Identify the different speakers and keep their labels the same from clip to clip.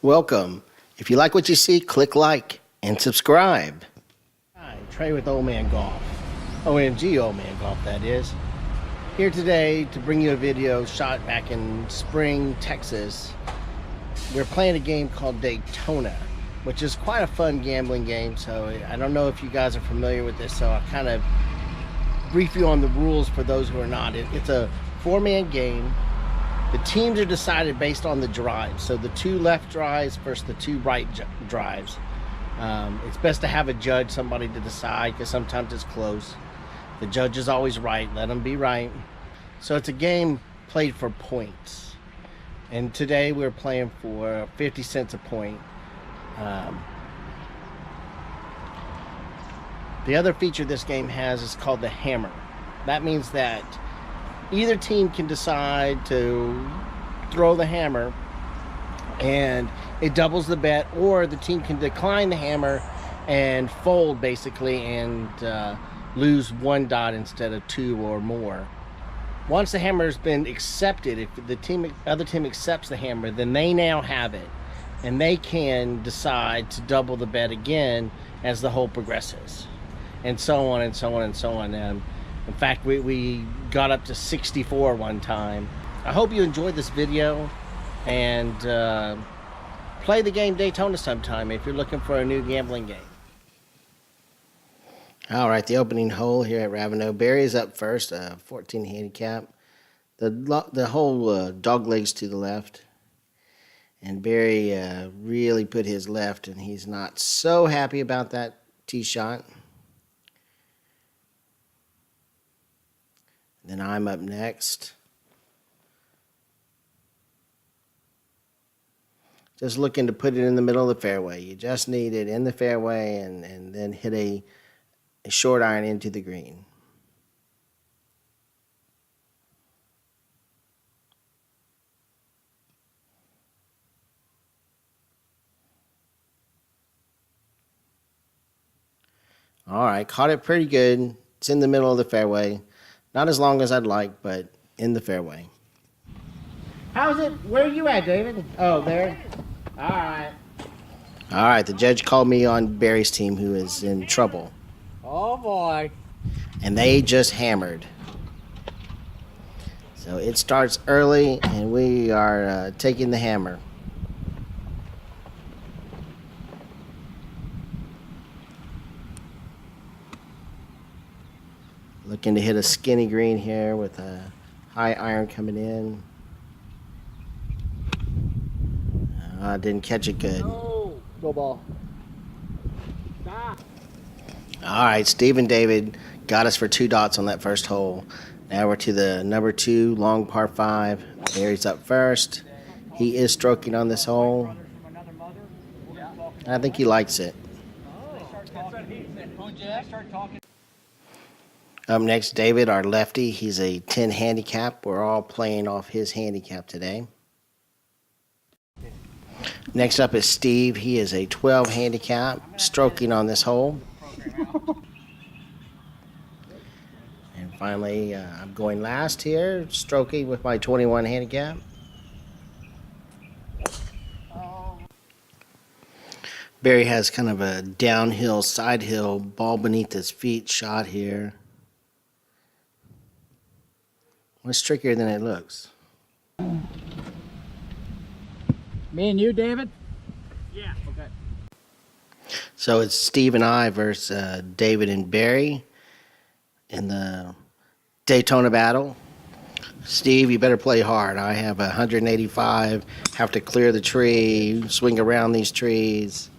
Speaker 1: Welcome. If you like what you see, click like and subscribe. Hi, Trey with Old Man Golf. OMG Old Man Golf, that is. Here today to bring you a video shot back in Spring, Texas. We're playing a game called Daytona, which is quite a fun gambling game. So I don't know if you guys are familiar with this, so I'll kind of brief you on the rules for those who are not. It's a four-man game. The teams are decided based on the drives. So the two left drives versus the two right drives. It's best to have a judge, somebody to decide, because sometimes it's close. The judge is always right. Let them be right. So it's a game played for points. And today we're playing for 50 cents a point. The other feature this game has is called the hammer. That means that either team can decide to throw the hammer and it doubles the bet, or the team can decline the hammer and fold basically and lose one dot instead of two or more. Once the hammer has been accepted, if the other team accepts the hammer, then they now have it and they can decide to double the bet again as the hole progresses, and so on and so on and so on. In fact, we got up to 64 one time. I hope you enjoyed this video, and play the game Daytona sometime if you're looking for a new gambling game. All right, the opening hole here at Raveneaux. Barry is up first, 14 handicap. The whole dog legs to the left. And Barry really put his left, and he's not so happy about that tee shot. Then I'm up next. Just looking to put it in the middle of the fairway. You just need it in the fairway and then hit a short iron into the green. All right, caught it pretty good. It's in the middle of the fairway. Not as long as I'd like, but in the fairway. How's it? Where are you at, David? Oh, there. All right. All right, the judge called me on Barry's team, who is in trouble.
Speaker 2: Oh, boy.
Speaker 1: And they just hammered. So it starts early, and we are taking the hammer. Looking to hit a skinny green here with a high iron coming in. Didn't catch it good.
Speaker 2: No. Go ball. Stop.
Speaker 1: All right, Steve and David got us for 2 dots on that first hole. Now we're to the number 2 long par 5. Barry's up first. He is stroking on this hole. I think he likes it. Up next, David, our lefty. He's a 10 handicap. We're all playing off his handicap today. Next up is Steve. He is a 12 handicap, stroking on this hole. And finally, I'm going last here, stroking with my 21 handicap. Barry has kind of a downhill, side hill, ball beneath his feet shot here. Well, it's trickier than it looks.
Speaker 2: Me and you, David? Yeah. Okay.
Speaker 1: So it's Steve and I versus David and Barry in the Daytona battle. Steve, you better play hard. I have 185, have to clear the tree, swing around these trees,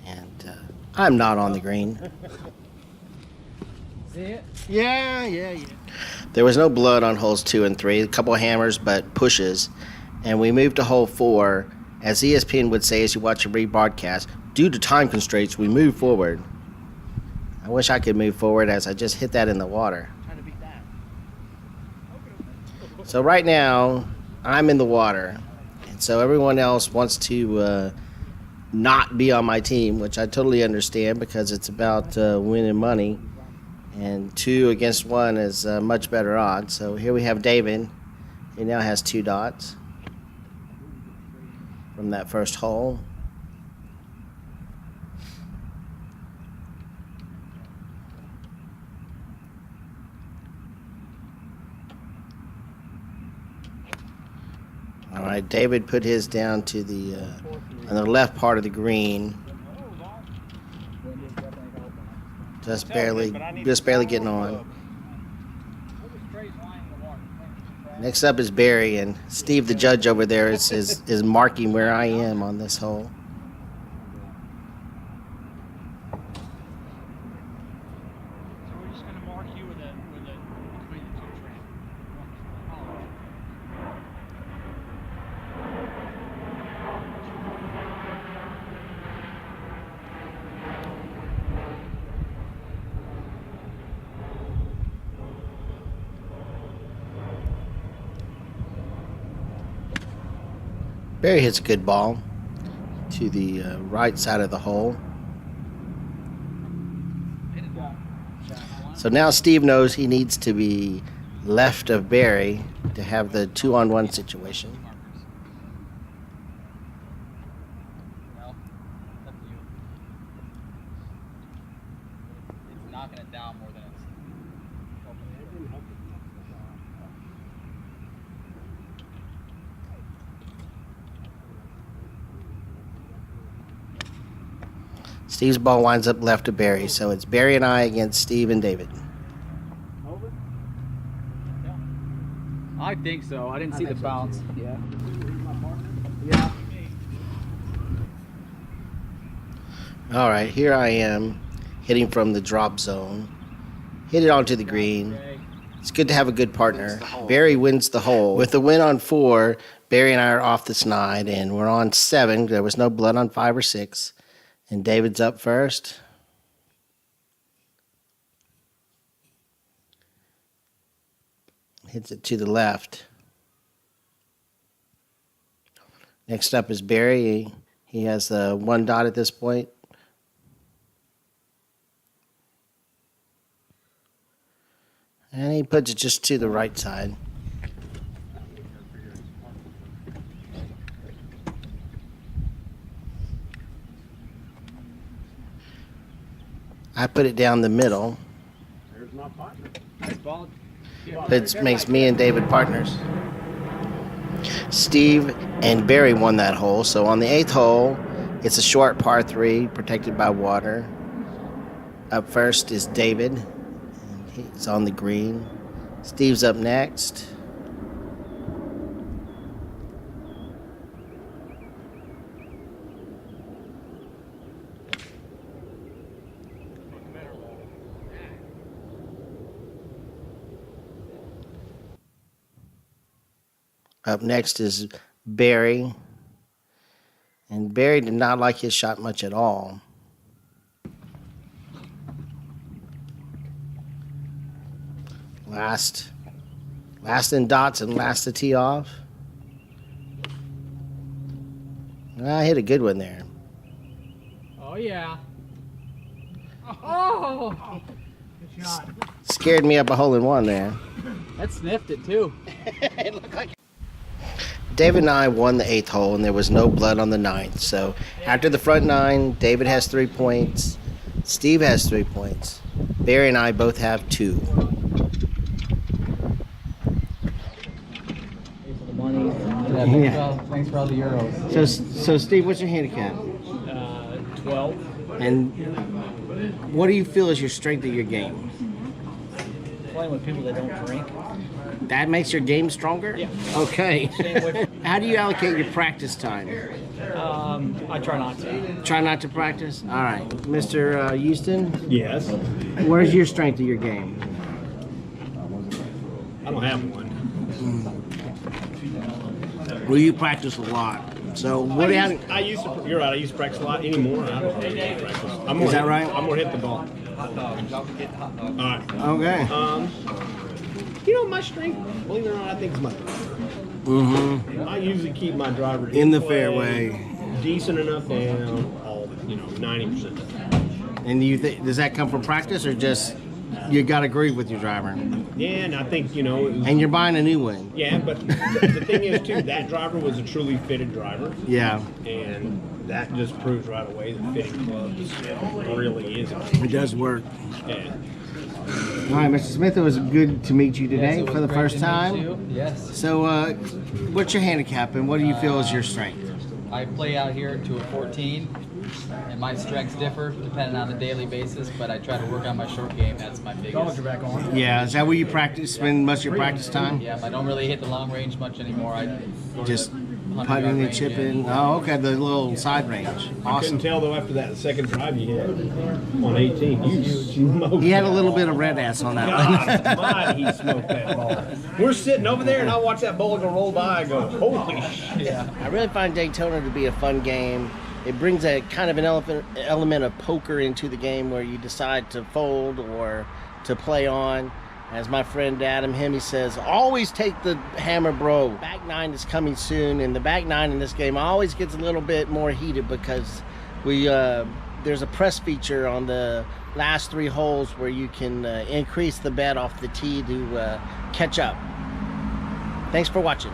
Speaker 1: and I'm not on the green.
Speaker 2: See it?
Speaker 1: Yeah. There was no blood on holes 2 and 3, a couple hammers, but pushes. And we moved to hole 4. As ESPN would say as you watch a rebroadcast, due to time constraints, we move forward. I wish I could move forward as I just hit that in the water.
Speaker 2: Trying to beat that.
Speaker 1: So right now, I'm in the water. And so everyone else wants to not be on my team, which I totally understand because it's about winning money. And 2 against 1 is much better odds. So here we have David. He now has 2 dots. from that first hole. All right, David put his down to the on the left part of the green. Just barely getting on. Next up is Barry, and Steve, the judge over there, is marking where I am on this hole.
Speaker 2: So we're just going to mark you with a between the two trains.
Speaker 1: Barry hits a good ball to the right side of the hole. So now Steve knows he needs to be left of Barry to have the 2-on-1 situation.
Speaker 2: Well, up to you. It's knocking it down more than it's.
Speaker 1: Steve's ball winds up left of Barry, so it's Barry and I against Steve and David.
Speaker 2: Over? Yeah. I think so. I didn't see the bounce. Yeah. Yeah.
Speaker 1: All right, here I am hitting from the drop zone. Hit it onto the green. It's good to have a good partner. Barry wins the hole. With the win on 4, Barry and I are off the snide, and we're on 7. There was no blood on 5 or 6. And David's up first. Hits it to the left. Next up is Barry. He has 1 dot at this point. And he puts it just to the right side. I put it down the middle.
Speaker 3: There's my partner.
Speaker 1: It makes me and David partners. Steve and Barry won that hole. So on the 8th hole, it's a short par 3 protected by water. Up first is David. And he's on the green. Steve's up next. Up next is Barry. And Barry did not like his shot much at all. Last in dots and last to tee off. I hit a good one there.
Speaker 2: Oh, yeah. Oh! Good shot.
Speaker 1: Scared me up a hole in one there.
Speaker 2: That sniffed it, too.
Speaker 1: It looked like David and I won the 8th hole, and there was no blood on the 9th. So after the front 9, David has 3 points. Steve has 3 points. Barry and I both have 2.
Speaker 2: Yeah. Thanks for all the euros.
Speaker 1: So Steve, what's your handicap?
Speaker 3: 12.
Speaker 1: And what do you feel is your strength of your game?
Speaker 3: Playing with people that don't drink.
Speaker 1: That makes your game stronger?
Speaker 3: Yeah.
Speaker 1: Okay.
Speaker 3: Same with,
Speaker 1: How do you allocate your practice time?
Speaker 3: I try not to.
Speaker 1: Try not to practice? All right. Mr. Houston,
Speaker 3: Yes.
Speaker 1: where's your strength of your game?
Speaker 3: I don't have one.
Speaker 1: Well, you practice a lot. So what do you have?
Speaker 3: I used to. You're right. I used to practice a lot anymore. I don't really practice. I'm more
Speaker 1: Is that
Speaker 3: hit,
Speaker 1: right?
Speaker 3: I'm more hit the ball. All right.
Speaker 1: Okay.
Speaker 3: You know, my strength, believe it or not, I think is my driver.
Speaker 1: Mm-hmm.
Speaker 3: I usually keep my driver
Speaker 1: In the
Speaker 3: play,
Speaker 1: fairway.
Speaker 3: decent enough down, all 90%.
Speaker 1: And do you does that come from practice or just you got to agree with your driver.
Speaker 3: Yeah, and I think, you know, it was,
Speaker 1: And you're buying a new one.
Speaker 3: yeah, but the thing is too, that driver was a truly fitted driver,
Speaker 1: Yeah,
Speaker 3: and that just proves right away that fitting clubs really is.
Speaker 1: it does work.
Speaker 3: Yeah.
Speaker 1: All right, Mr. Smith, it was good to meet you today
Speaker 2: Yes, it was
Speaker 1: for the
Speaker 2: great
Speaker 1: first
Speaker 2: to meet
Speaker 1: time.
Speaker 2: you. Yes.
Speaker 1: So, what's your handicap and what do you feel is your strength?
Speaker 2: I play out here to a 14, and my strengths differ depending on the daily basis, but I try to work on my short game. That's my biggest.
Speaker 1: Yeah, is that where you practice, spend most of your practice time?
Speaker 2: Yeah, I don't really hit the long range much anymore. I go to
Speaker 1: Just
Speaker 2: the 100-yard
Speaker 1: putting and
Speaker 2: range,
Speaker 1: chipping.
Speaker 2: yeah.
Speaker 1: Oh, okay, the little side range.
Speaker 3: I couldn't
Speaker 1: Awesome.
Speaker 3: tell though after that second drive you hit on 18. You smoked.
Speaker 1: He had a
Speaker 3: that
Speaker 1: little
Speaker 3: ball.
Speaker 1: bit of red ass on that one.
Speaker 3: God, my, he smoked that ball. We're sitting over there and I watch that ball go roll by. I go, holy shit.
Speaker 2: Yeah.
Speaker 1: I really find Daytona to be a fun game. It brings a kind of an element of poker into the game where you decide to fold or to play on. As my friend Adam Hemme says, always take the hammer, bro. Back nine is coming soon, and the back nine in this game always gets a little bit more heated because there's a press feature on the last 3 holes where you can increase the bet off the tee to catch up. Thanks for watching.